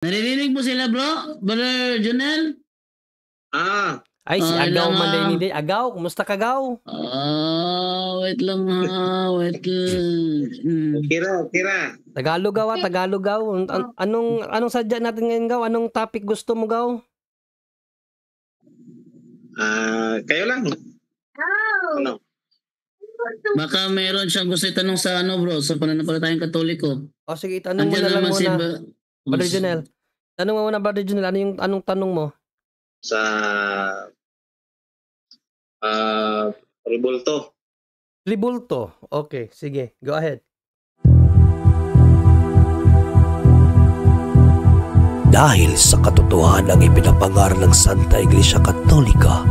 Naririnig mo sila, bro? Brother Jonel? Ay, si Okay Agaw lang, man din hindi. Agaw, kumusta ka, Agaw? wait lang ha, wait lang. Kira. Tagalog, Gaw, Tagalog, Gaw. Anong sadya natin ngayon, Gaw? Anong topic gusto mo, Gaw? Kayo lang. Ano? Baka meron siyang gusto itanong sa bro, sa pananampalatayang Katoliko. O sige, tanong mo na lang muna. Brother Jonel. Tanong mo muna, Brother Jonel. Anong tanong mo? Sa Rebulto. Libulto. Okay, sige. Go ahead. Dahil sa katotohanan ang ipinapangaral ng Santa Iglesia Katolika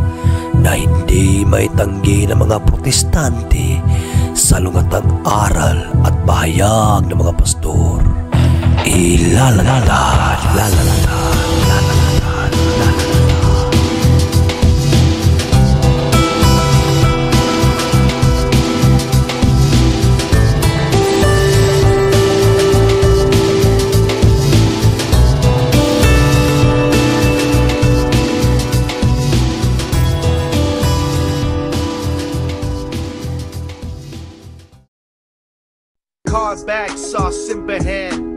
na hindi maitanggi ng mga protestante sa lungatang aral at bahayag ng mga pastor. Car bag sauce simple hand.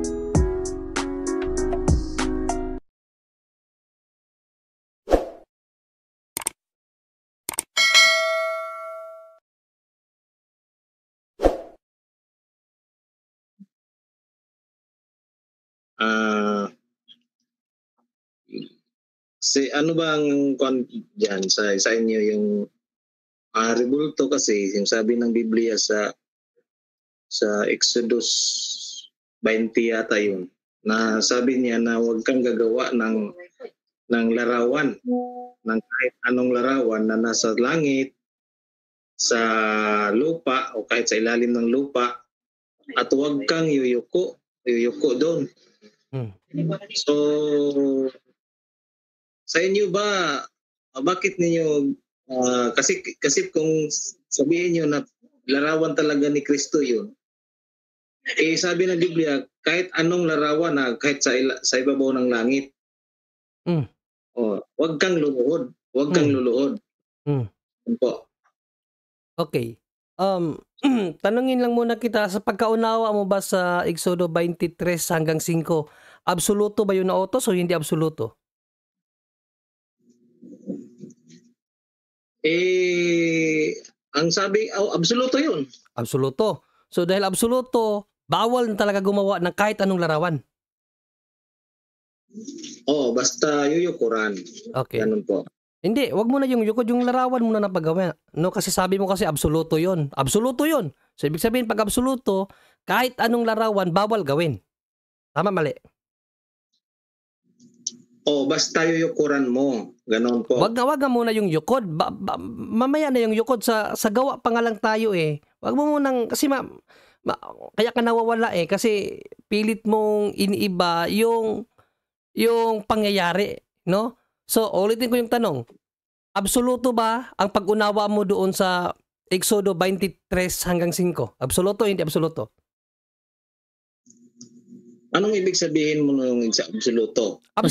Ano ba ang dyan sa inyo yung Rebulto kasi yung sabi ng Biblia sa Exodus 20 yata yun, na sabi niya na huwag kang gagawa ng larawan, ng kahit anong larawan na nasa langit, sa lupa o kahit sa ilalim ng lupa, at huwag kang yuyuko doon. So sa inyo ba, bakit ninyo kasi kung sabihin niyo na larawan talaga ni Kristo yun, sabi ng Biblia kahit anong larawan na kahit sa ibabaw ng langit, wag kang luluhod, Okay. Tanungin lang muna kita, sa pagkaunawa mo ba sa Exodo 23 hanggang 5, absoluto ba yun na utos o hindi absoluto? Ang sabi, absoluto yun. Absoluto. So dahil absoluto, bawal na talaga gumawa ng kahit anong larawan. Basta yuyukuran. Okay. Ganun po. Hindi, wag mo na yung yukod, yung larawan mo na napagawa. No, kasi sabi mo kasi absoluto yun. Absoluto yun. So ibig sabihin, pag absoluto, kahit anong larawan, bawal gawin. Tama, mali? Basta yuyukuran mo. Ganon po. Wag na muna yung yukod. Mamaya na yung yukod, sa gawa pa nga lang tayo eh. Wag mo munang, kasi kaya ka nawawala eh. Kasi pilit mong iniiba yung pangyayari. No? So, ulitin ko yung tanong. Absoluto ba ang pag-unawa mo doon sa Exodo 23 hanggang 5? Absoluto o hindi absoluto? Anong ibig sabihin mo ng absoluto? Ang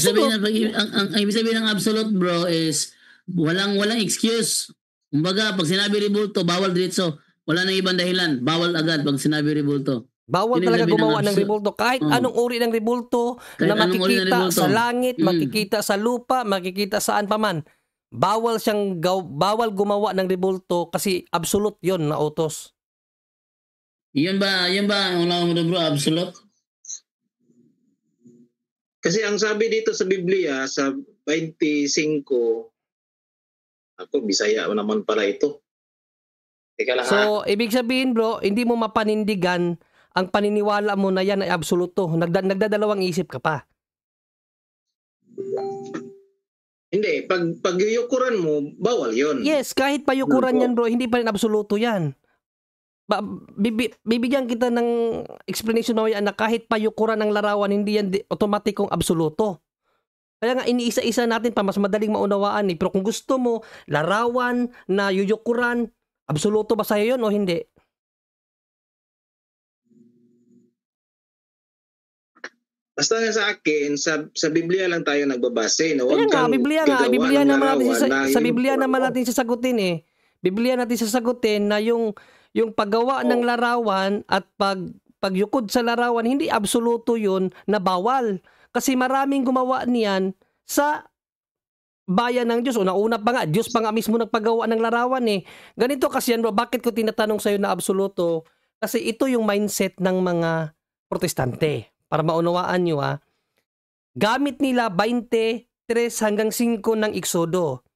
ibig sabihin ng absolute, bro, is walang excuse. Kumbaga, pag sinabi Rebulto, bawal diretso. Wala nang ibang dahilan. Bawal agad pag sinabi Rebulto. Bawal talaga gumawa ng rebulto. Kahit anong uri ng rebulto na makikita sa langit, makikita sa lupa, makikita saan pa man. Bawal gumawa ng rebulto kasi absolute yon na utos. Yun ba ang unang mo, bro, absolute? Kasi ang sabi dito sa Biblia, sa 25, Bisaya naman pala ito. Teka lang, so, ibig sabihin, bro, hindi mo mapanindigan ang paniniwala mo na yan ay absoluto. Nagdadalawang isip ka pa. Hindi, pag yuyukuran mo, bawal yon. Yes, kahit payukuran yan, bro, hindi pa rin absoluto yan. Bibigyan kita ng explanation na kahit payukuran ng larawan, hindi yan otomatikong absoluto. Kaya nga iniisa-isa natin pa mas madaling maunawaan eh. Pero kung gusto mo, larawan na yuyukuran, absoluto ba sa'yo yun o hindi? Basta nga sa akin, sa Biblia lang tayo nagbabase. Na Kaya huwag nga, kang Biblia gagawa ng naman natin larawan na sa Biblia uniform naman mo. natin sasagutin eh. Biblia natin sasagutin na yung paggawa ng larawan at pagyukod sa larawan, hindi absoluto yun na bawal. Kasi maraming gumawa niyan sa bayan ng Diyos. Una-una pa nga, Diyos pa nga mismo nagpagawa ng larawan eh. Ganito kasi yan bro, bakit ko tinatanong sa'yo na absoluto? Kasi ito yung mindset ng mga protestante. Para maunawaan nyo gamit nila 23 hanggang 5 ng Eksodo.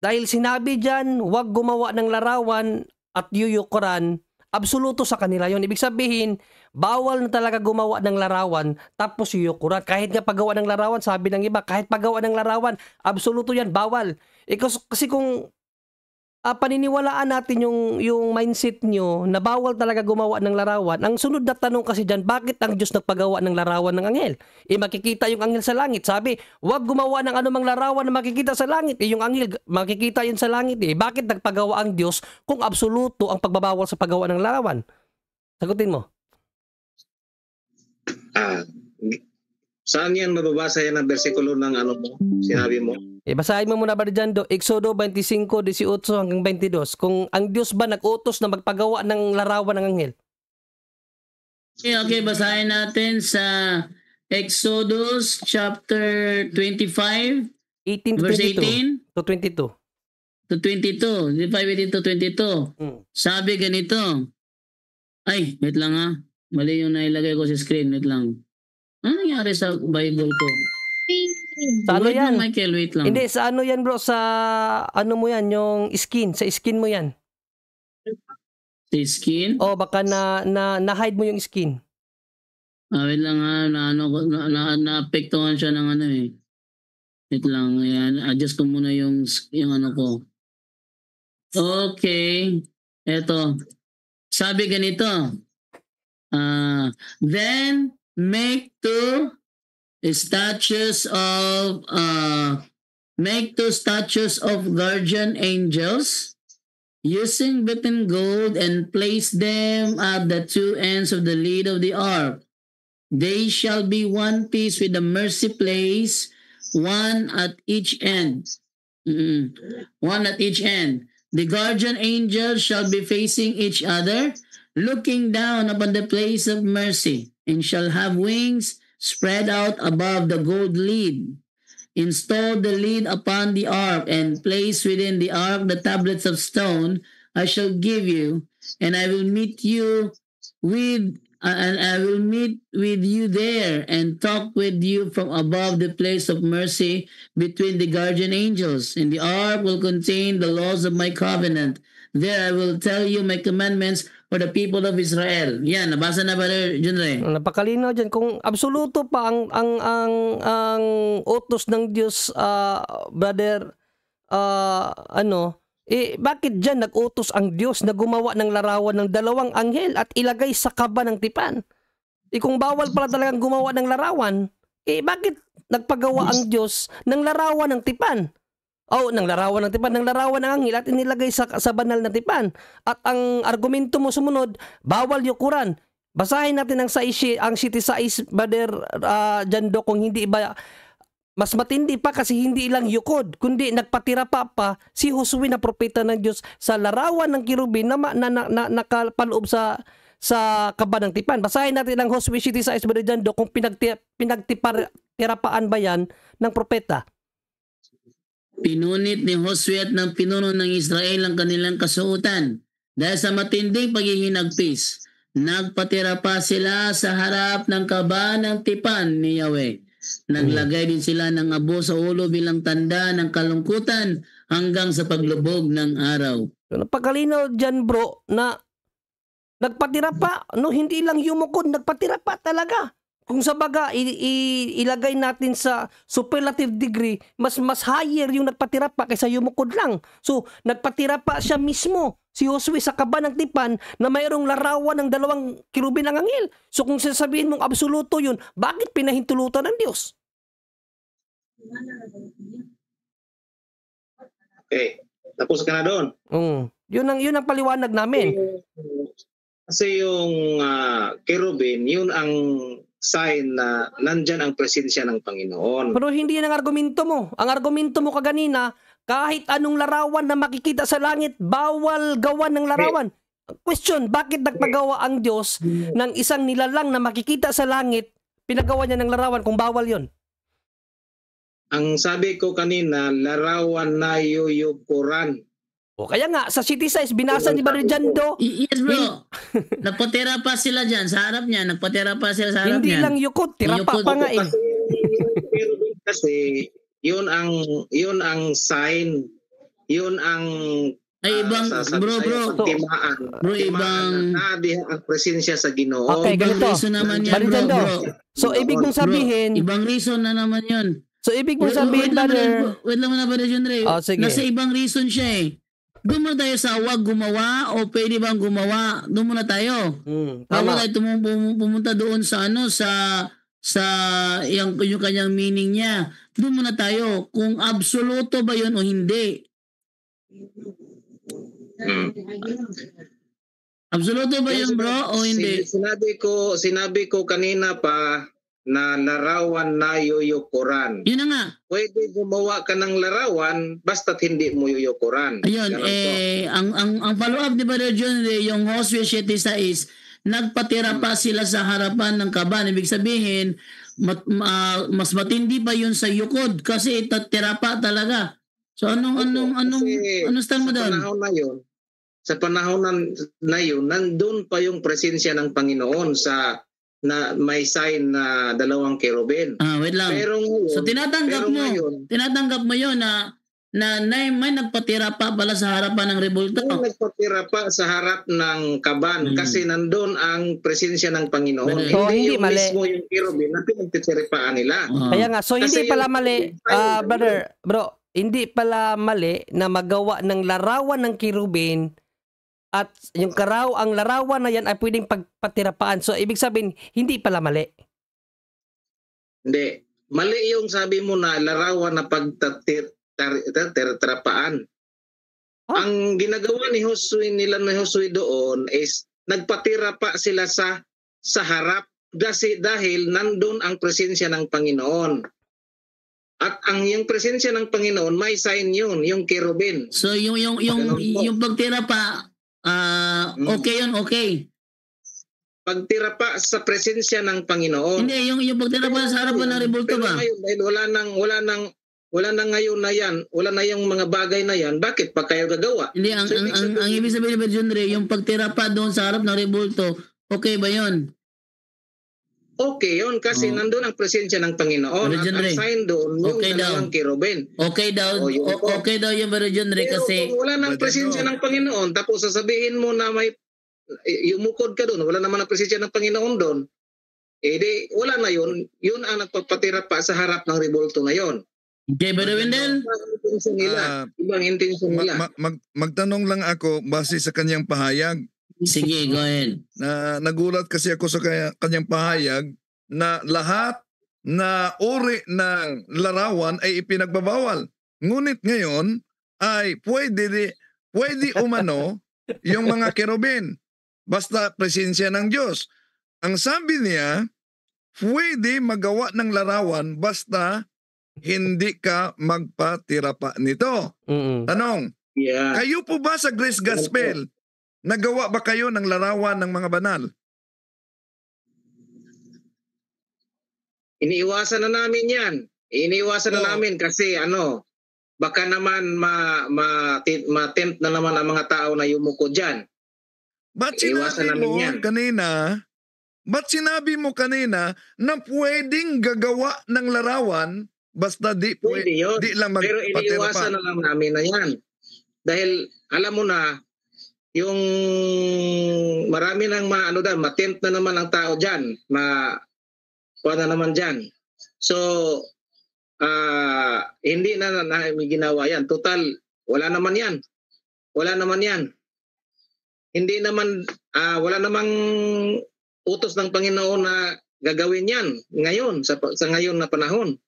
Dahil sinabi dyan, huwag gumawa ng larawan at yuyukuran, absoluto sa kanila yon. Ibig sabihin, bawal na talaga gumawa ng larawan tapos yuyukuran. Kahit nga paggawa ng larawan, sabi ng iba, kahit paggawa ng larawan, absoluto yan, bawal. Kasi kung paniniwalaan natin yung mindset nyo na bawal talaga gumawa ng larawan, ang sunod na tanong kasi dyan, bakit ang Diyos nagpagawa ng larawan ng anghel? Makikita yung anghel sa langit. Sabi, huwag gumawa ng anumang larawan na makikita sa langit. Yung anghel, makikita yun sa langit. Bakit nagpagawa ang Diyos kung absoluto ang pagbabawal sa paggawa ng larawan? Sagutin mo. Saan yan mababasa yan ang bersikulo ng ano mo? Sinabi mo? Basahin mo muna ba dyan do, Exodo 25:18 hanggang 22. Kung ang Diyos ba nag-utos na magpagawa ng larawan ng anghel? Okay, basahin natin sa Exodus chapter 25, 18 to verse 22. 18 To 22. to 22. 5:18 to 22. Sabi ganito. Ay, wait lang ha. Mali yung nailagay ko sa screen. Wait lang. Ano nangyari sa Bible ko? Sa ano Wait yan? lang, Michael, wait lang. Hindi, sa ano yan bro? Sa ano mo yan? Yung skin. Sa skin mo yan. Sa skin? O baka na-hide mo yung skin. Wait lang ha. Na-apektuhan siya ng ano eh. Wait lang. Ayan. Adjust ko muna yung ano ko. Okay. Eto. Sabi ganito. Then make two statues of guardian angels using beaten gold and place them at the two ends of the lid of the ark. They shall be one piece with the mercy place, one at each end. One at each end. The guardian angels shall be facing each other, looking down upon the place of mercy, and shall have wings spread out above the gold lid. Install the lid upon the ark, and place within the ark the tablets of stone I shall give you, and I will meet with you there and talk with you from above the place of mercy between the guardian angels. And the ark will contain the laws of my covenant. There I will tell you my commandments for the people of Israel. Yan, nabasa na ba Junre? Napakalinaw dyan. Kung absoluto pa ang utos ng Diyos, brother, bakit dyan nag-utos ang Diyos na gumawa ng larawan ng dalawang anghel at ilagay sa kaba ng tipan? Kung bawal pala talagang gumawa ng larawan, bakit nagpagawa ang Diyos ng larawan ng tipan? Ng larawan ng anghel at inilagay sa banal na tipan. At ang argumento mo sumunod, bawal yukuran. Basahin natin ang 66, brother Jando, kung hindi ba mas matindi pa kasi hindi lang yukod, kundi nagpatira pa si Josue na propeta ng Diyos sa larawan ng kirubin na nakapaloob sa kaba ng tipan. Basahin natin ang Josue 66, brother Jando, kung pinagtirapaan ba yan ng propeta. Pinunit ni Josue at ng pinuno ng Israel ang kanilang kasuotan. Dahil sa matinding paghihinagpis, nagpatira pa sila sa harap ng kaba ng tipan ni Yahweh. Naglagay din sila ng abo sa ulo bilang tanda ng kalungkutan hanggang sa paglubog ng araw. So, napagkalinaw dyan bro na nagpatira pa, hindi lang yumukod, nagpatira pa talaga. Kung sa baga, ilagay natin sa superlative degree, mas higher yung nagpatira pa kaysa yumukod lang. So, nagpatira pa siya mismo, si Josue sa kaba ng tipan na mayroong larawan ng dalawang kirubin ng anghel. So, kung sasabihin mong absoluto yun, bakit pinahintulutan ng Diyos? Okay. Tapos ka na doon. Yun ang paliwanag namin. Kasi yung kerubin, yun ang sign na nandyan ang presensya ng Panginoon. Pero hindi yan ang argumento mo. Ang argumento mo kaganina, kahit anong larawan na makikita sa langit, bawal gawan ng larawan. Question, bakit nagpagawa ang Diyos ng isang nilalang na makikita sa langit, pinagawa niya ng larawan kung bawal yon? Ang sabi ko kanina, larawan na yuyukuran. O kaya nga, sa city size, binasa ni Brother Jando, Yes, bro. Nagpatira pa sila dyan sa harap niya. Nagpatira pa sila sa harap hindi niya. lang yukot, tirapa Yukot. pa nga eh. Kasi yun ang sign, yun ang Ay, ibang, bro. timaan. Bro, ibang- na ang presensya sa Ginoo. Okay, Ibang ganito. reason naman yan, Brother bro. Jando, bro. so ibig mong sabihin, Ibang reason na naman yun. wait lang Wait lang Brother John Ray. Oh, sige. Nasa ibang reason siya eh. Doon muna tayo sa wag gumawa o pwede bang gumawa. Doon muna tayo. Bago tama. tayo pumunta doon sa yung kanyang meaning niya. Doon muna tayo. Kung absoluto ba yun o hindi. Absoluto ba yun, bro, o hindi? Sinabi ko kanina pa na larawan na yuyukuran. Yun na nga. Pwede gumawa ka ng larawan basta't hindi mo yuyukuran. Ayun, ang follow-up ni Brother John Ray, yung Josue 7:6, nagpatira pa sila sa harapan ng kaban. Ibig sabihin, mas matindi pa yun sa yukod kasi tira pa talaga. So anong stand mo doon? Sa panahon na yun, nandun pa yung presensya ng Panginoon na may sign na dalawang kerubin. Wait lang. Pero ngayon, So tinatanggap mo yun na may nagpatira pa pala sa harapan ng rebulto. may nagpatira pa sa harap ng kaban kasi nandun ang presensya ng Panginoon. So, hindi yung mali. mismo yung kerubin na pinagtitiripaan nila. Kaya nga, so hindi Kasi pala yung- mali, bro, hindi pala mali na magawa ng larawan ng kirubin at yung ang larawan na yan ay pwedeng pagpatirapaan. So, ibig sabihin, hindi pala mali. Hindi. Mali yung sabi mo na larawan na pagtatirapaan. Ang ginagawa ni Josue doon is nagpatira pa sila sa harap dahil nandun ang presensya ng Panginoon. At yung presensya ng Panginoon, may sign yun, yung kerubin. So yung pagtira pa, okay yun, okay. Pagtira pa sa presensya ng Panginoon. Hindi, yung pagtira pa sa harapan ng rebulto ba? Pero ngayon, dahil wala nang ngayon na yan, wala na yung mga bagay na yan, bakit pa kayo gagawa? Hindi, ang ibig sabihin ni John Ray, yung pagtira pa doon sa harap ng rebulto, okay ba yun? Okay yun, kasi nandun ang presensya ng Panginoon. Brother John At ang Ray, sign doon, yung okay dalawang kerubin. Okay daw, okay daw yung Brother John Ray Pero kasi kung wala nang presensya ng Panginoon, tapos sasabihin mo na may yumukod ka doon, wala naman ang presensya ng Panginoon doon, di wala na yun. Yun ang nagpapatira pa sa harap ng rebulto ngayon. Okay, Brother Wendell? Ibang intensyon nila. Magtanong lang ako base sa kanyang pahayag. Sige, go ahead. Nagulat kasi ako sa kanyang pahayag na lahat na uri ng larawan ay ipinagbabawal. Ngunit ngayon ay pwede umano yung mga kerubin. Basta presensya ng Diyos. Ang sabi niya, pwede magawa ng larawan basta hindi ka magpatira pa nito. Tanong, Yeah. kayo po ba sa Grace Gospel, nagawa ba kayo ng larawan ng mga banal? Iniiwasan na namin yan. Iniiwasan na namin kasi baka naman ma-tempt na naman ang mga tao na yumuko dyan. Ba't Iwasan sinabi namin mo yan. kanina na pwedeng gagawa ng larawan basta Pwede yun. di lang Pero magpatira iniiwasan pa? na lang namin na yan. Dahil alam mo na, yung marami nang ma-tempt na naman ang tao dyan. Kuha na naman dyan. So, hindi na namin ginawa yan. Total, wala naman yan. Hindi naman, wala namang utos ng Panginoon na gagawin yan ngayon, sa ngayon na panahon.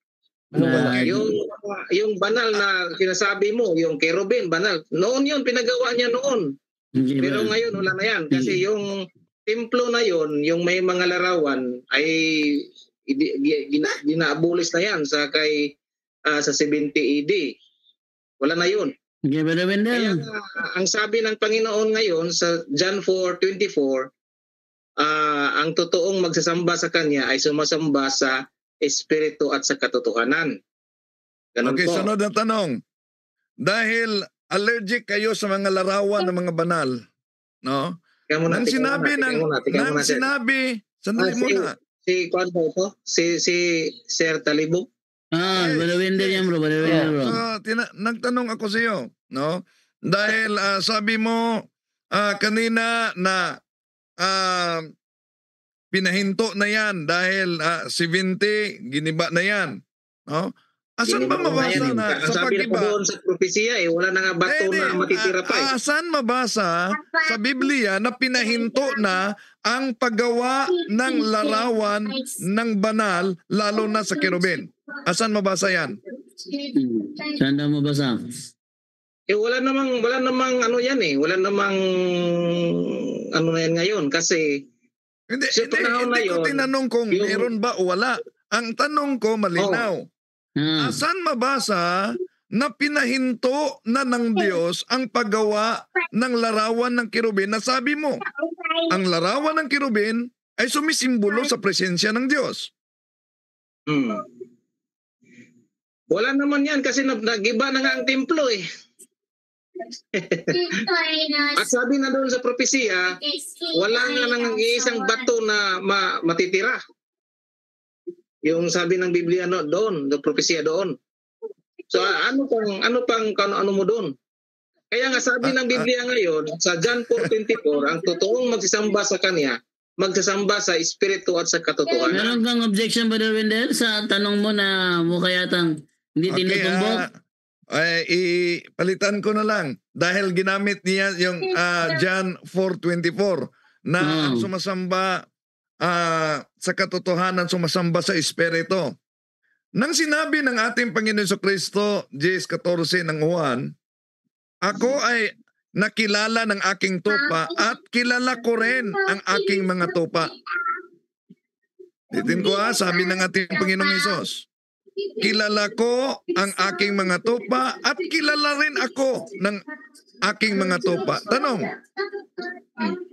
Yung banal na sinasabi mo, yung kerubin, banal. Noon yun, pinagawa niya noon. Pero ngayon, wala na yan. Kasi yung templo na yon, yung may mga larawan ay ginaabulis na yan sa sa 70 AD. Wala na yun. Okay, Brother Kaya Wendell. ang sabi ng Panginoon ngayon sa John 4:24, ang totoong magsasamba sa Kanya ay sumasamba sa Espiritu at sa katotohanan. Ganun Okay, po. sunod na tanong. Dahil allergic kayo sa mga larawan ng mga banal, no? Teka muna, Nang teka sinabi muna, teka muna, sir. sandali muna. Si Kwan po ito? Si Sir Talibog? Yes, Brother Wendell yan, bro. Brother Wendell, bro. So, nagtanong ako sa iyo, no? Dahil sabi mo kanina na pinahinto na yan dahil 70 giniba na yan, no? Asan ba mabasa na Ang sa sabi na po pag-iba? doon sa propesya wala na nga bato na matitira pa Asan mabasa sa Biblia na pinahinto na ang paggawa ng larawan ng banal lalo na sa kerubin? Asan mabasa yan? Saan daw mabasa? wala namang ano yan Wala namang ano na yan ngayon kasi Hindi, Sa panahon na hindi ko yun, tinanong kung yung- meron ba o wala. Ang tanong ko malinaw. Asan mabasa na pinahinto na ng Diyos ang paggawa ng larawan ng kirubin na sabi mo, ang larawan ng kirubin ay sumisimbolo sa presensya ng Diyos. Wala naman yan kasi nagiba na nga ang templo At sabi na doon sa propesya, wala nga nang isang bato na matitira. Yung sabi ng Biblia doon, the propesya doon. So ano pang mo doon? Kaya nga sabi ng Biblia ngayon sa John 4:24, ang totoong magsasamba sa Kanya, magsasamba sa Espiritu at sa katotohanan. Meron kang objection, Brother Wendell, sa tanong mo na mukha yatang hindi tinutumbok? Ipalitan ko na lang dahil ginamit niya yung John 4:24 na ang sumasamba sa katotohanan, sumasamba sa Espiritu. Nang sinabi ng ating Panginoon Jesucristo, 10:14 ng Juan, ako ay nakilala ng aking tupa at kilala ko rin ang aking mga tupa. Titin ko sabi ng ating Panginoong Hesus, kilala ko ang aking mga tupa at kilala rin ako ng aking mga tupa. Tanong,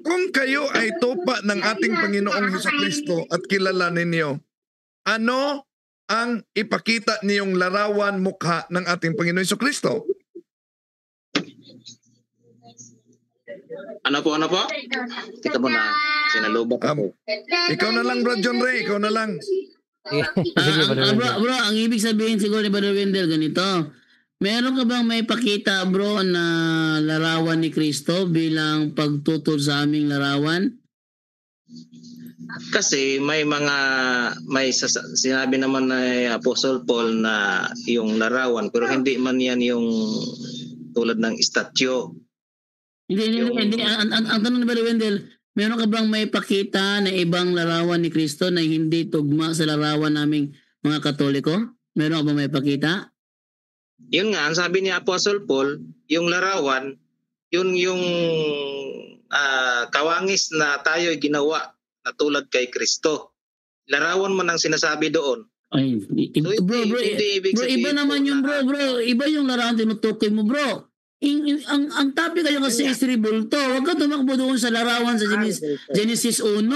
kung kayo ay tupa ng ating Panginoong Jesucristo at kilala ninyo, ano ang ipakita niyong larawan mukha ng ating Panginoong Jesucristo? Ano po? Teka mo na, sinalubak ako. Ikaw na lang, Brad John Ray, ikaw na lang. Sige, Brother Wendell. Bro, ang ibig sabihin siguro ni Brother Wendell ganito. Meron ka bang may pakita, bro, na larawan ni Kristo bilang pagtutol sa aming larawan? Kasi may sinabi naman ni Apostle Paul na yung larawan pero hindi man yan yung tulad ng statue. Hindi. Ang tanong ni Brother Wendell, meron ka bang may pakita na ibang larawan ni Kristo na hindi tugma sa larawan naming mga Katoliko? Meron ka bang may pakita? Yun nga, ang sabi ni Apostle Paul, yung larawan, yun yung kawangis na tayo'y ginawa na tulad kay Kristo. Larawan man ang sinasabi doon. Ay, bro, ibig iba sabihin naman po yung na- bro. Iba yung larawan tinutukoy mo, bro. Ang topic kayo kasi is rebulto. Huwag ka tumakbo doon sa larawan sa Genesis 1.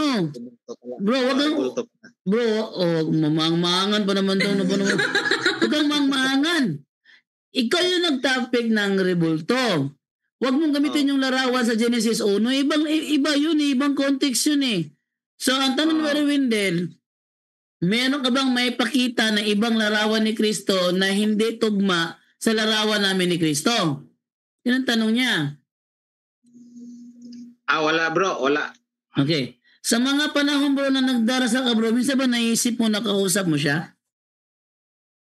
Bro, wag kang... Bro, mamang-maangan pa naman to. Huwag kang mamang-maangan. Ikaw yung nag-topic ng rebulto. Huwag mong gamitin yung larawan sa Genesis 1. Iba yun ibang context yun So, ang tanong ni Brother Wendell, meron ka bang may pakita na ibang larawan ni Kristo na hindi tugma sa larawan namin ni Kristo? Yun ang tanong niya. Wala bro, wala. Okay. Sa mga panahon bro na nagdarasal ka bro, minsan ba naisip mo nakausap mo siya?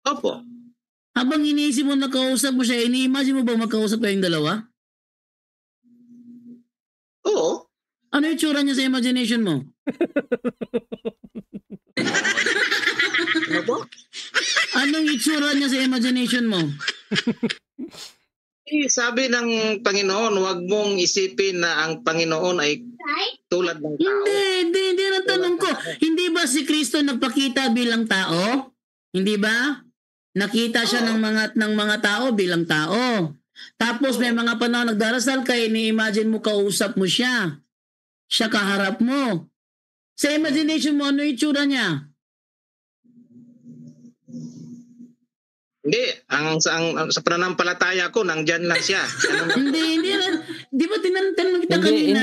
Opo. Habang iniisip mo nakausap mo siya, ini-imagine mo ba makausap kayong dalawa? Oo. Ano yung tsura niya sa imagination mo? Ano po? Anong itsura niya sa imagination mo? Sabi ng Panginoon, huwag mong isipin na ang Panginoon ay tulad ng tao. Hindi na tanong ko. Hindi ba si Kristo nagpakita bilang tao? Hindi ba? Nakita siya ng mga tao bilang tao. Tapos may mga panahon nagdarasal ka, ini-imagine mo kausap mo siya. Siya kaharap mo. Sa imagination mo, ano yung itsura niya? Hindi, sa pananampalataya ko, nandyan lang siya. Hindi. Di ba tinanong kita kanina?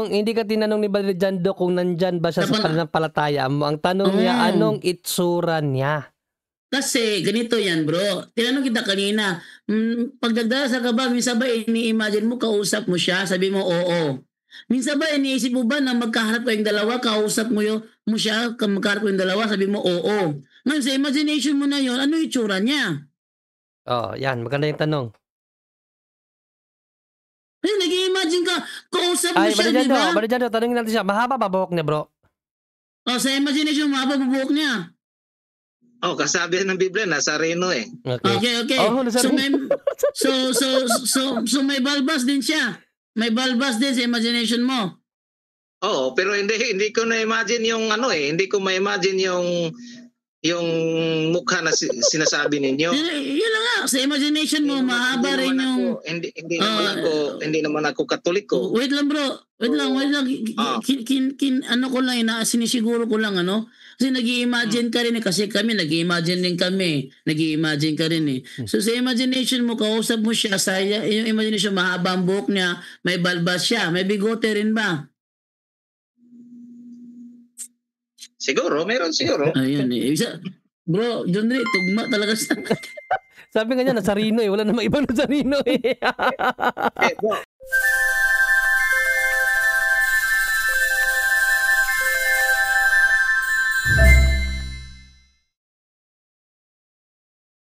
Hindi ka tinanong ni Brother Jando kung nandyan ba siya sa pananampalataya mo. Ang tanong niya, anong itsura niya? Kasi ganito yan, bro. Tinanong kita kanina, pag nagdarasal ka ba, minsan ba ini-imagine mo, kausap mo siya, sabi mo, oo. Minsan ba iniisip mo ba na magkaharap kayong dalawa, kausap mo siya, magkaharap kayong dalawa, sabi mo, oo. Ngayon, sa imagination mo na yon, ano yung itsura niya? Yan. Maganda yung tanong. Kasi nag-i-imagine ka, kausap mo siya, di ba? Brother Jando, tanongin natin siya. Mahaba ba buhok niya, bro? Sa imagination mo, mahaba buhok niya. Kasabi ng Biblia, nasa reno eh. Okay. So may balbas din siya. May balbas din sa imagination mo. Pero hindi ko na-imagine yung hindi ko ma-imagine yung mukha na sinasabi ninyo. Yun lang nga, sa imagination mo, mahaba rin yung... Hindi naman ako Katoliko. Wait lang bro, wait lang. Sinisiguro ko lang, Kasi nag-i-imagine ka rin kasi kami, nag-i-imagine ka rin eh. So sa imagination mo, kausap mo siya, yung imagination, mahaba ang buhok niya, may balbas siya, may bigote rin ba? Siguro, meron siguro. Ayun eh. Bro, John Ray, tugma talaga sa... Sabi nga niya, nasa Rino eh. Wala namang ibang nasa Rino eh. Bro.